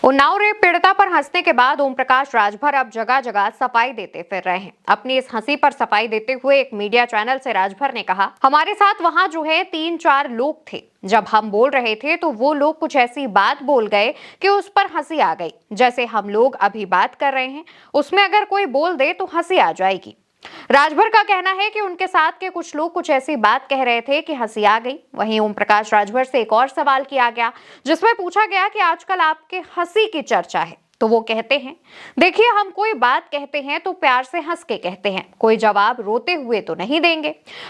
Unnao rape पीड़िता पर हंसने के बाद ओम प्रकाश राजभर अब जगह जगह सफाई देते फिर रहे हैं। अपनी इस हंसी पर सफाई देते हुए एक मीडिया चैनल से राजभर ने कहा, हमारे साथ वहां जो है 3-4 लोग थे। जब हम बोल रहे थे तो वो लोग कुछ ऐसी बात बोल गए कि उस पर हंसी आ गई। जैसे हम लोग अभी बात कर रहे हैं, उसमें अगर कोई बोल दे तो हंसी आ जाएगी। राजभर का कहना है कि उनके साथ के कुछ लोग कुछ ऐसी बात कह रहे थे कि हंसी आ गई। वहीं ओम प्रकाश राजभर से एक और सवाल किया गया, जिसमें पूछा गया कि आजकल आपके हंसी की चर्चा है, तो वो कहते हैं, देखिए हम कोई बात कहते हैं तो प्यार से हंस के कहते हैं, कोई जवाब रोते हुए तो नहीं देंगे।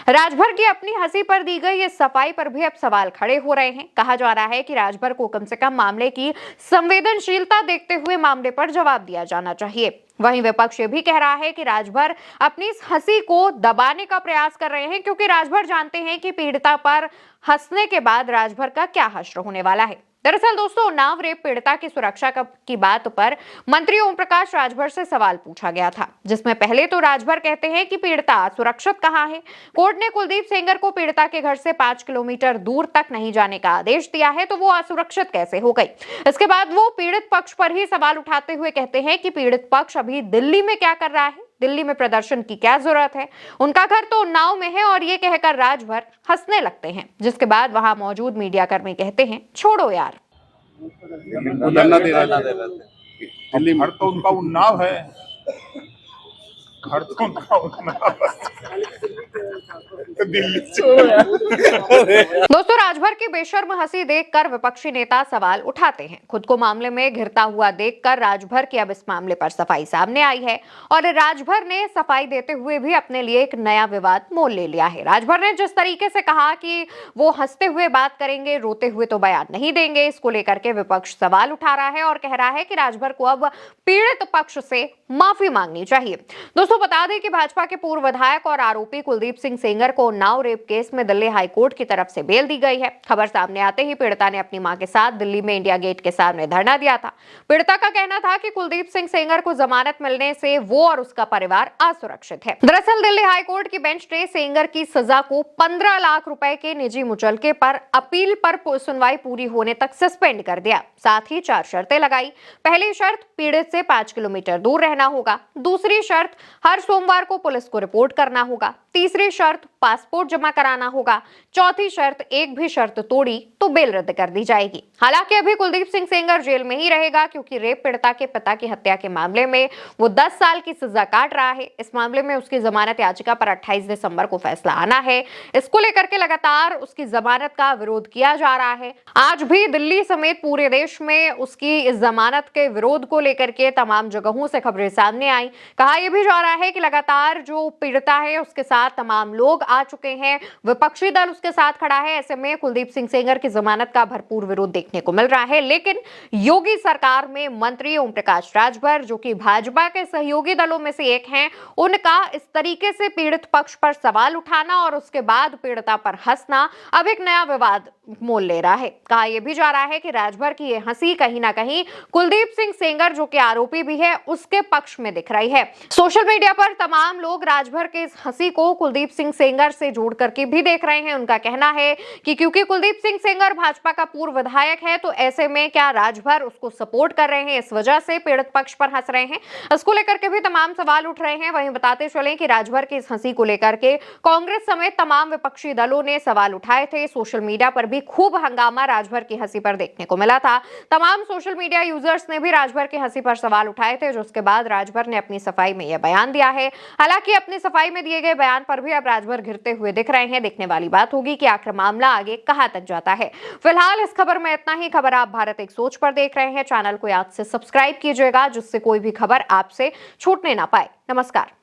राजभर की अपनी हंसी पर दी गई इस सफाई पर भी अब सवाल खड़े हो रहे हैं। कहा जा रहा है कि राजभर को कम से कम मामले की संवेदनशीलता देखते हुए मामले पर जवाब दिया जाना चाहिए। वहीं विपक्ष ये भी कह रहा है कि राजभर अपनी इस हंसी को दबाने का प्रयास कर रहे हैं, क्योंकि राजभर जानते हैं कि पीड़िता पर हंसने के बाद राजभर का क्या हश्र होने वाला है। दरअसल दोस्तों, उन्नाव रेप पीड़िता की सुरक्षा की बात पर मंत्री ओम प्रकाश राजभर से सवाल पूछा गया था, जिसमें पहले तो राजभर कहते हैं कि पीड़िता सुरक्षित कहां है। कोर्ट ने कुलदीप सेंगर को पीड़िता के घर से 5 किलोमीटर दूर तक नहीं जाने का आदेश दिया है, तो वो असुरक्षित कैसे हो गई। इसके बाद वो पीड़ित पक्ष पर ही सवाल उठाते हुए कहते हैं कि पीड़ित पक्ष अभी दिल्ली में क्या कर रहा है, दिल्ली में प्रदर्शन की क्या जरूरत है, उनका घर तो उन्नाव में है। और ये कहकर राजभर हंसने लगते हैं, जिसके बाद वहां मौजूद मीडिया कर्मी कहते हैं, छोड़ो यार। दिल्ली घर तो उनका उन्नाव है, घर तो उनका उन्नाव दिल्ली। दोस्तों, राजभर की बेशर्म हंसी देखकर विपक्षी नेता सवाल उठाते हैं। खुद को मामले में घिरता हुआ देखकर राजभर की अब इस मामले पर सफाई सामने आई है, और राजभर ने सफाई देते हुए भी अपने लिए एक नया विवाद मोल ले लिया है। राजभर ने जिस तरीके से कहा कि वो हंसते हुए बात करेंगे, रोते हुए तो बयान नहीं देंगे, इसको लेकर के विपक्ष सवाल उठा रहा है और कह रहा है कि राजभर को अब पीड़ित पक्ष से माफी मांगनी चाहिए। दोस्तों, बता दें कि भाजपा के पूर्व विधायक और आरोपी कुलदीप सिंह सेंगर को उन्नाव रेप केस में दिल्ली हाईकोर्ट की तरफ से बेल दी गई है। खबर सामने आते ही पीड़िता ने अपनी मां के साथ दिल्ली में इंडिया गेट के सामने धरना दिया था। पीड़िता का कहना था कि कुलदीप सिंह सेंगर को जमानत मिलने से वो और उसका परिवार असुरक्षित है। दरअसल दिल्ली हाईकोर्ट की बेंच ने सेंगर की सजा को 15 लाख रुपए के निजी मुचलके पर अपील पर सुनवाई पूरी होने तक सस्पेंड कर दिया। साथ ही 4 शर्तें लगाई। पहली शर्त, पीड़ित से 5 किलोमीटर दूर रहना होगा। दूसरी शर्त, हर सोमवार को पुलिस को रिपोर्ट करना होगा। तीसरी शर्त, पासपोर्ट जमा कराना होगा। चौथी शर्त, एक भी शर्त तोड़ी तो बेल रद्द कर दी जाएगी। हालांकि अभी कुलदीप सिंह सेंगर जेल में ही रहेगा, क्योंकि रेप पीड़िता के पिता की हत्या के मामले में वो 10 साल की सजा काट रहा है। इस मामले में उसकी जमानत याचिका पर 28 दिसंबर को फैसला आना है। इसको लेकर के लगातार उसकी जमानत का विरोध किया जा रहा है। आज भी दिल्ली समेत पूरे देश में उसकी इस जमानत के विरोध को लेकर के तमाम जगहों से खबरें सामने आई। कहा यह भी जा रहा है कि लगातार जो पीड़िता है उसके साथ तमाम लोग आ चुके हैं, विपक्षी दल उसके साथ खड़ा है। ऐसे में कुलदीप सिंह सेंगर की जमानत का भरपूर विरोध देखने को मिल रहा है। लेकिन योगी सरकार में मंत्री ओम प्रकाश राजभर, जो कि भाजपा के सहयोगी दलों में से एक हैं, उनका इस तरीके से पीड़ित पक्ष पर सवाल उठाना और उसके बाद पीड़िता पर हंसना अब एक नया विवाद मोल ले रहा है। कहा यह भी जा रहा है कि राजभर की यह हंसी कहीं ना कहीं कुलदीप सिंह सेंगर, जो कि आरोपी भी है, उसके पक्ष में दिख रही है। सोशल मीडिया पर तमाम लोग राजभर के इस हंसी को कुलदीप सिंह सेंगर से जोड़ करके भी देख रहे हैं। उनका कहना है कि क्योंकि कुलदीप सिंह सेंगर भाजपा का पूर्व विधायक है, तो ऐसे में क्या राजभर उसको सपोर्ट कर रहे हैं, इस वजह से पीड़ित पक्ष पर हंस रहे हैं। इसको लेकर के भी तमाम सवाल उठ रहे हैं। वहीं बताते चलें कि राजभर की इस हंसी को लेकर के कांग्रेस समेत तमाम विपक्षी दलों ने सवाल उठाए थे। सोशल मीडिया पर भी खूब हंगामा राजभर की हंसी पर देखने को मिला था। तमाम सोशल मीडिया यूजर्स ने भी राजभर की हंसी पर सवाल उठाए थे, जो उसके बाद राजभर ने अपनी सफाई में यह बयान दिया है। हालांकि अपनी सफाई में दिए गए बयान पर भी अब राजभर घिरते हुए दिख रहे हैं। देखने वाली बात होगी कि आखिर मामला आगे कहां तक जाता है। फिलहाल इस खबर में इतना ही। खबर आप भारत एक सोच पर देख रहे हैं। चैनल को याद से सब्सक्राइब कीजिएगा, जिससे कोई भी खबर आपसे छूटने ना पाए। नमस्कार।